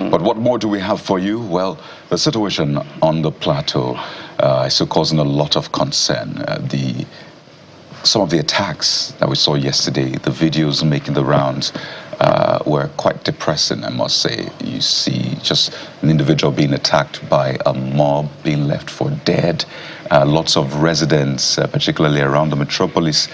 But what more do we have for you? Well, the situation on the Plateau is still causing a lot of concern. Some of the attacks that we saw yesterday, the videos making the rounds, were quite depressing, I must say. You see just an individual being attacked by a mob, being left for dead. Lots of residents, particularly around the metropolis,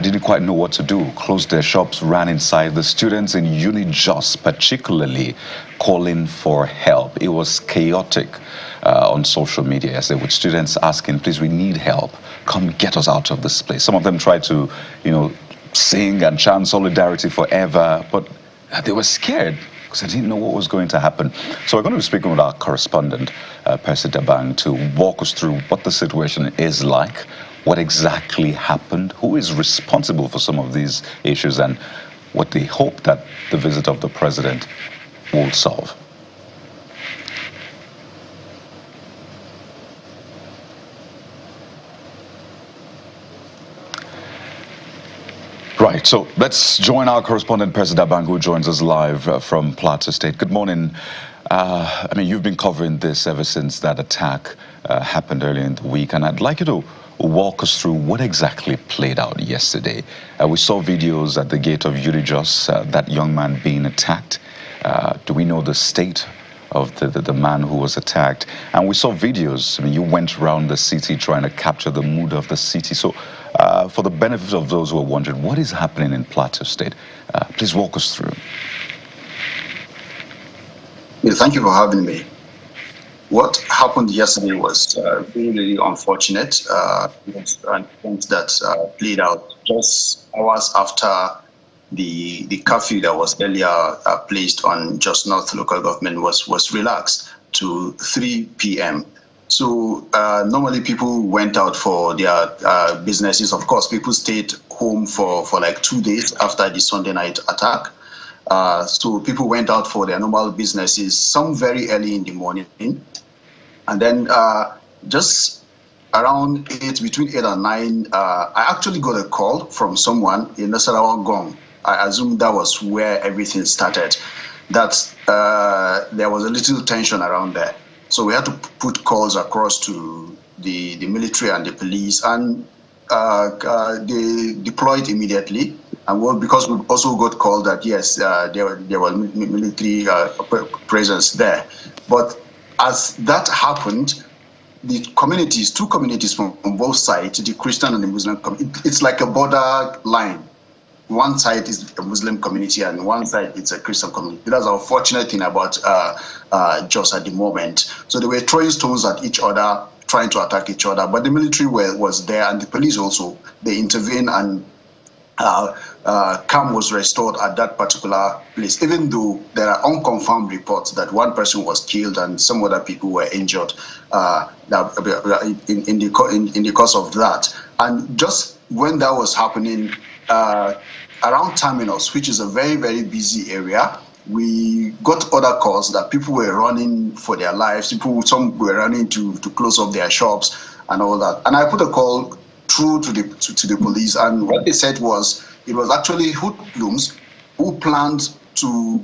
didn't quite know what to do, closed their shops, ran inside. The students in Unijust particularly calling for help. It was chaotic on social media yesterday, with students asking, please, we need help. Come get us out of this place. Some of them tried to, sing and chant solidarity forever, but they were scared because they didn't know what was going to happen. So we're going to be speaking with our correspondent, Percy Dabang, to walk us through what the situation is like, what exactly happened, who is responsible for some of these issues, and what they hope that the visit of the president will solve. Right, so let's join our correspondent, Percy Dabang, who joins us live from Plateau State. Good morning. You've been covering this ever since that attack happened earlier in the week, and I'd like you to walk us through what exactly played out yesterday. We saw videos at the gate of Unijust, that young man being attacked. Do we know the state of the man who was attacked? And we saw videos. You went around the city trying to capture the mood of the city. So for the benefit of those who are wondering, what is happening in Plateau State? Please walk us through. Yeah, thank you for having me. What happened yesterday was really unfortunate. It was an event that played out just hours after the curfew that was earlier placed on Just North local government was relaxed to 3 p.m. So normally people went out for their businesses. Of course, people stayed home for like 2 days after the Sunday night attack. So people went out for their normal businesses, some very early in the morning. And then just around between 8 and 9, I actually got a call from someone in Nasarawa Gong. I assume that was where everything started, that there was a little tension around there. So we had to put calls across to the military and the police, and they deployed immediately. And because we also got called that, yes, there were military presence there. But as that happened, the communities, two communities from both sides, the Christian and the Muslim community, it's like a border line. One side is a Muslim community and one side it's a Christian community. That's the unfortunate thing about Jos at the moment. So they were throwing stones at each other, trying to attack each other. But the military was there, and the police also. They intervened, and calm was restored at that particular place, even though there are unconfirmed reports that one person was killed and some other people were injured in the course of that. And just when that was happening, around Terminus, which is a very, very busy area, we got other calls that people were running for their lives. Some were running to close up their shops and all that. And I put a call through to the police, and what they said was it was actually hoodlums who planned to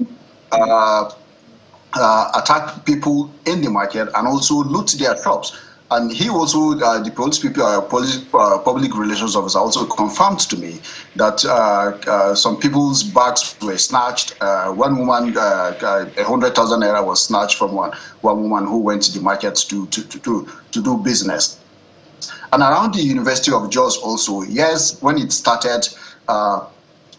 attack people in the market and also loot their shops. And he also, the police people, public relations officer, also confirmed to me that some people's bags were snatched. One woman, 100,000 naira was snatched from one woman who went to the market to do business. And around the University of Jos also, yes, when it started,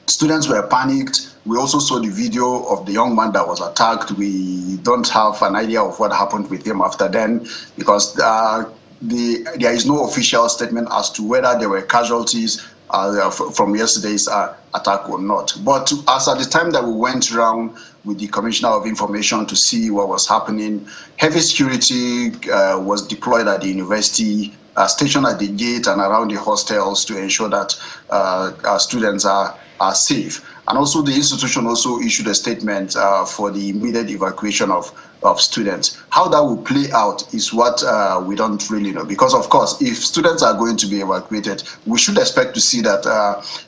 students were panicked. We also saw the video of the young man that was attacked. We don't have an idea of what happened with him after then, because there is no official statement as to whether there were casualties from yesterday's attack or not. But as at the time that we went around with the Commissioner of Information to see what was happening, heavy security was deployed at the university, stationed at the gate and around the hostels to ensure that our students are safe. And also the institution also issued a statement for the immediate evacuation of students. How that will play out is what we don't really know. Because, of course, if students are going to be evacuated, we should expect to see that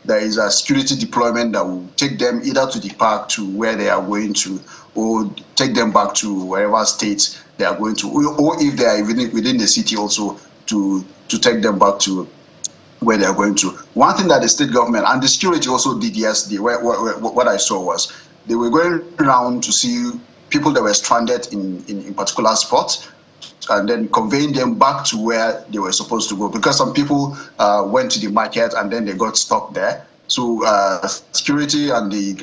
there is a security deployment that will take them either to the park to where they are going to, or take them back to wherever state they are going to, or if they are even within the city also to take them back to where they are going to. One thing that the state government and the security also did yesterday, what I saw was they were going around to see people that were stranded in particular spots, and then conveying them back to where they were supposed to go, because some people went to the market and then they got stuck there. So security and the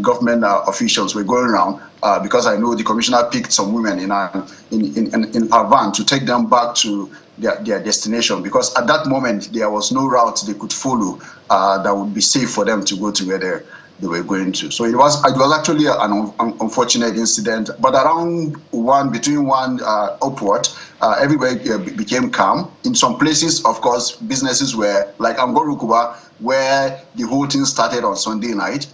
government officials were going around because I know the commissioner picked some women in her van to take them back to their destination, because at that moment there was no route they could follow that would be safe for them to go to where they were going to. So it was actually an unfortunate incident. But around between one upward, everywhere became calm. In some places, of course, businesses were like Angorukuba, where the whole thing started on Sunday night.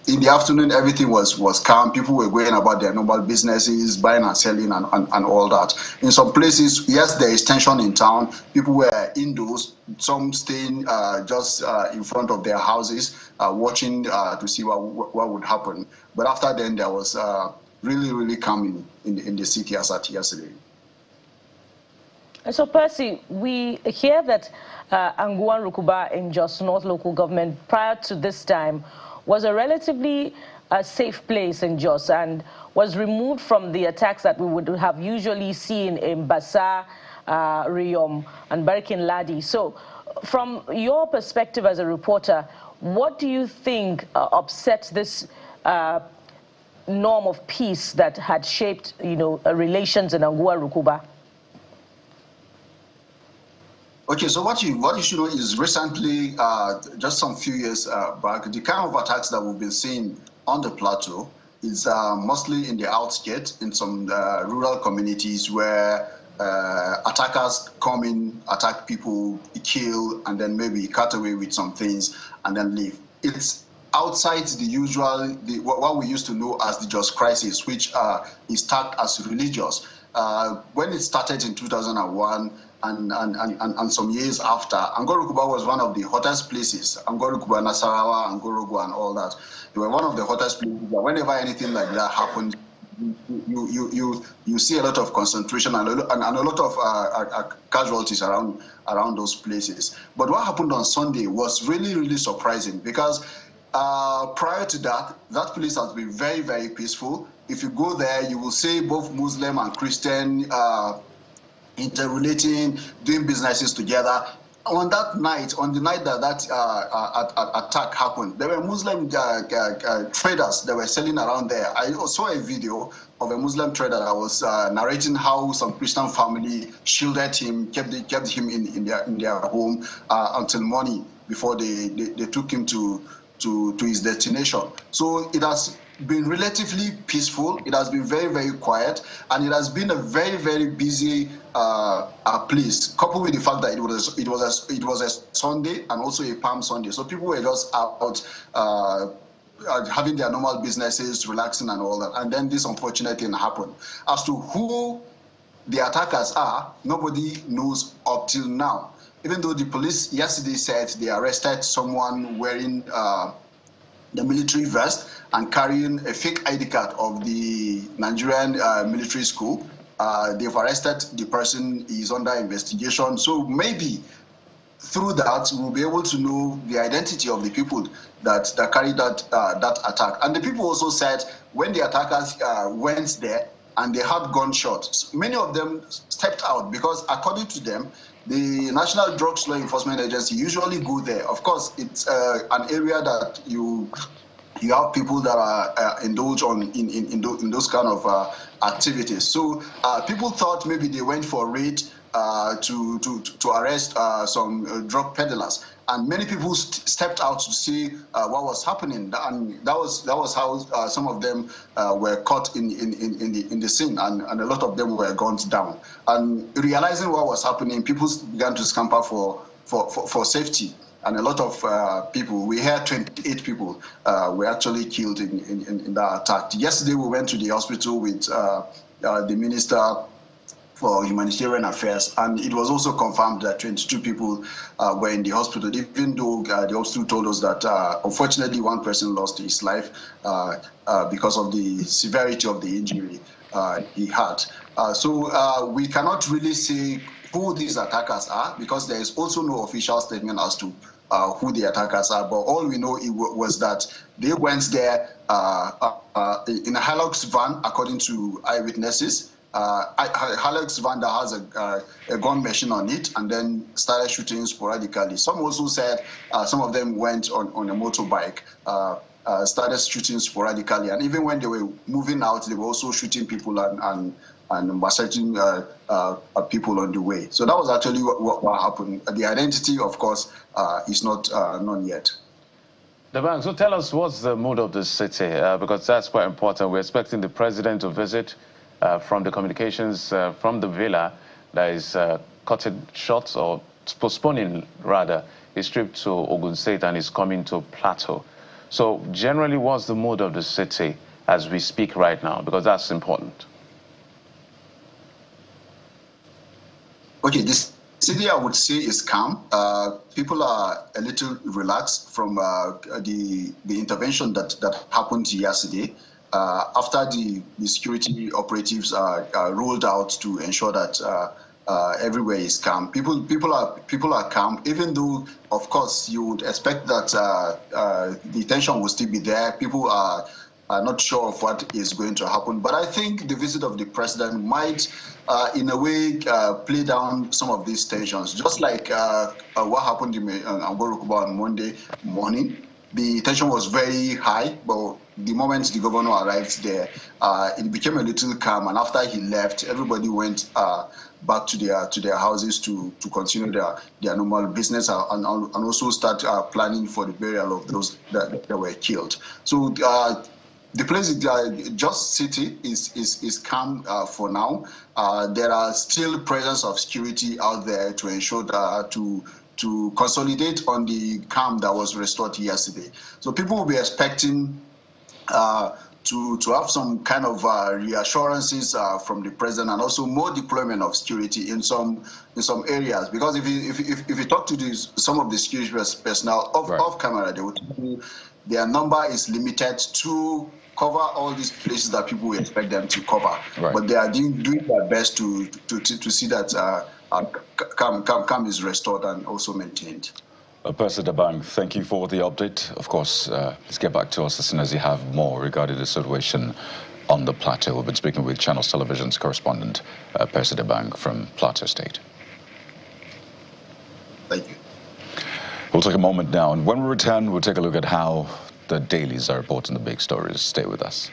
In the afternoon, everything was calm. People were going about their normal businesses, buying and selling and all that. In some places, yes, there is tension in town. People were indoors, some staying just in front of their houses, watching to see what would happen. But after then, there was really, really calm in the city as at yesterday. So, Percy, we hear that Anguan Rukuba in Jos North local government prior to this time was a relatively safe place in Jos and was removed from the attacks that we would have usually seen in Basa, Riyom, and Barikin Ladi. So, from your perspective as a reporter, what do you think upset this norm of peace that had shaped, relations in Angua Rukuba? Okay, so what you should know is recently, just some few years back, the kind of attacks that we've been seeing on the plateau is mostly in the outskirts, in some rural communities where attackers come in, attack people, kill, and then maybe cut away with some things and then leave. It's outside the usual, what we used to know as the Jos crisis, which is tagged as religious. When it started in 2001, and some years after, Angorukuba was one of the hottest places. Angorukuba, Nasarawa, Angorogua, and all that. They were one of the hottest places. Whenever anything like that happened, you see a lot of concentration and a lot of casualties around those places. But what happened on Sunday was really, really surprising, because prior to that place has been very, very peaceful. If you go there, you will see both Muslim and Christian interrelating, doing businesses together. On that night, on the night that attack happened, there were Muslim traders that were selling around there. I saw a video of a Muslim trader that was narrating how some Christian family shielded him, kept him in their home until morning before they took him to his destination. So it has been relatively peaceful. It has been very, very quiet, and it has been a very, very busy place. Coupled with the fact that it was a Sunday and also a Palm Sunday, so people were just out having their normal businesses, relaxing and all that. And then this unfortunate thing happened. As to who the attackers are, nobody knows up till now. Even though the police yesterday said they arrested someone wearing the military vest and carrying a fake ID card of the Nigerian military school. They've arrested the person. He's under investigation. So maybe through that, we'll be able to know the identity of the people that carried that attack. And the people also said when the attackers went there and they had gunshots, many of them stepped out because, according to them, the National Drugs Law Enforcement Agency usually go there. Of course, it's an area that you have people that are indulge in those kind of activities. So people thought maybe they went for a raid to arrest some drug peddlers, and many people stepped out to see what was happening, and that was how some of them were caught in the scene, and a lot of them were gunned down. And realizing what was happening, people began to scamper for safety. and a lot of people. We had 28 people were actually killed in that attack. Yesterday, we went to the hospital with the Minister for Humanitarian Affairs, and it was also confirmed that 22 people were in the hospital, even though the hospital told us that unfortunately one person lost his life because of the severity of the injury he had. So we cannot really say who these attackers are, because there is also no official statement as to who the attackers are. But all we know was that they went there in a Hilux van, according to eyewitnesses. Hilux van that has a gun machine on it, and then started shooting sporadically. Some also said some of them went on a motorbike, started shooting sporadically, and even when they were moving out, they were also shooting people and massacring people on the way. So that was actually what happened. The identity, of course, is not known yet. Dabang, so tell us, what's the mood of the city? Because that's quite important. We're expecting the president to visit. From the communications from the villa that is cutting short, or postponing rather, his trip to Ogun State and is coming to Plateau. So generally, what's the mood of the city as we speak right now? Because that's important. Okay, this city, I would say, is calm. People are a little relaxed from the intervention that happened yesterday. After the security operatives are rolled out to ensure that everywhere is calm, people are calm. Even though, of course, you would expect that the tension will still be there. People are not sure of what is going to happen. But I think the visit of the president might, in a way, play down some of these tensions. Just like what happened in Angorukuba on Monday morning. The tension was very high, but the moment the governor arrived there, it became a little calm. And after he left, everybody went back to their houses to continue their normal business and also start planning for the burial of those that were killed. So the place, Jos City, is calm for now. There are still presence of security out there to ensure that to consolidate on the calm that was restored yesterday. So people will be expecting to have some kind of reassurances from the president, and also more deployment of security in some areas. Because if you talk to some of the security personnel off camera, they would tell you their number is limited to cover all these places that people expect them to cover. Right. But they are doing their best to see that calm is restored and also maintained. Percy Dabang, thank you for the update. Of course, please get back to us as soon as you have more regarding the situation on the Plateau. We've been speaking with Channels Television's correspondent, Percy Dabang from Plateau State. Thank you. We'll take a moment now, and when we return, we'll take a look at how the dailies are reporting the big stories. Stay with us.